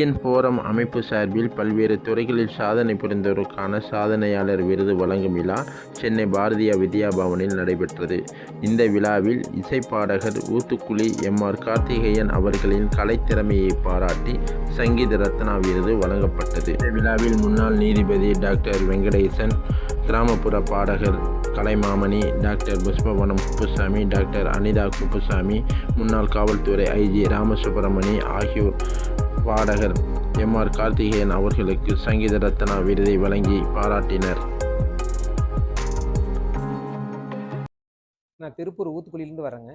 Indian forum அமைப்பு சார்பில் பல்வேறு துறைகளில் சாதனை புரிந்தோருக்கான சாதனையாளர் விருது வழங்கும் விழா சென்னை பாரதிய வித்யா பவனில் நடைபெற்றது. இந்த விழாவில் இசைப்பாடகர் ஊத்துக்குளி எம்.ஆர். கார்த்திகேயன் அவர்களின் கலைத்திறமையை பாராட்டி சங்கீத ரத்னா விருது வழங்கப்பட்டது. இந்த விழாவில் முன்னாள் நீதிபதி டாக்டர் வெங்கடேசன், கிராமப்புற பாடகர் கலைமாமணி, டாக்டர் புஷ்பவனம் குப்புசாமி, டாக்டர் அனிதா குப்புசாமி, முன்னாள் காவல்துறை ஐ.ஜி. ராமசுப்பிரமணி ஆகியோர் பாடகர் எம்.ஆர். கார்த்திகேயன் அவர்களுக்கு சங்கீத ரத்னா விருதை வழங்கி பாராட்டினர். நான் திருப்பூர் ஊத்துக்குளியிலேருந்து வரேங்க.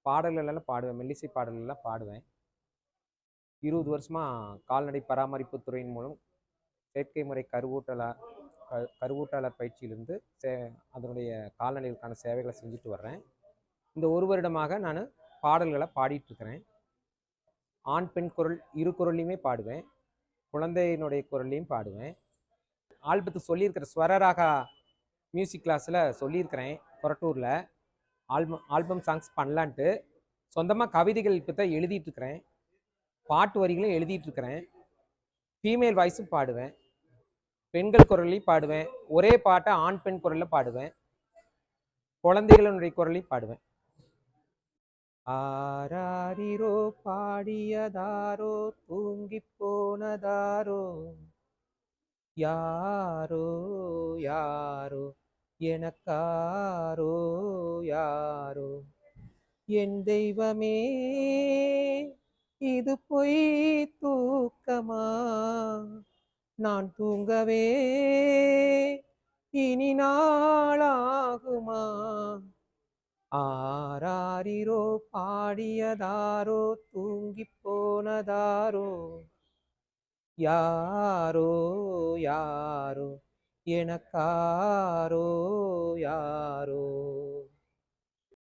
பாடல்கள் எல்லாம் பாடுவேன், மெல்லிசை பாடல்கள் எல்லாம் பாடுவேன். 20 வருஷமாக கால்நடை பராமரிப்பு துறையின் மூலம் செயற்கை முறை கருவூட்டாளர் பயிற்சியிலிருந்து அதனுடைய கால்நடைகளுக்கான சேவைகளை செஞ்சுட்டு வர்றேன். இந்த ஒரு வருடமாக நான் பாடல்களை பாடிட்டுருக்கிறேன். ஆண் பெண் குரல் இரு குரல்லையுமே பாடுவேன், குழந்தையினுடைய குரல்லையும் பாடுவேன். ஆல்பத்துக்கு சொல்லியிருக்கிற ஸ்வரராகா மியூசிக் கிளாஸில் சொல்லியிருக்கிறேன். கொரட்டூரில் ஆல்பம் சாங்ஸ் பண்ணலான்ட்டு சொந்தமாக கவிதைகள் இப்போ தான் எழுதிட்டுருக்கிறேன், பாட்டு வரிகளும் எழுதிட்டுருக்கிறேன். ஃபீமேல் வாய்ஸும் பாடுவேன், பெண்கள் குரல்லையும் பாடுவேன், ஒரே பாட்டை ஆண் பெண் குரலில் பாடுவேன், குழந்தைகளுடைய குரலையும் பாடுவேன். ஆராரிரோ பாடியதாரோ தூங்கி போனதாரோ, யாரோ யாரோ எனக்காரோ யாரோ, என் தெய்வமே இது பொய் தூக்கமா, நான் தூங்கவே இனி நாளாகுமா. ஆராரிரோ பாடியதாரோ தூங்கி போனதாரோ, யாரோ யாரோ எனக்காரோ யாரோ.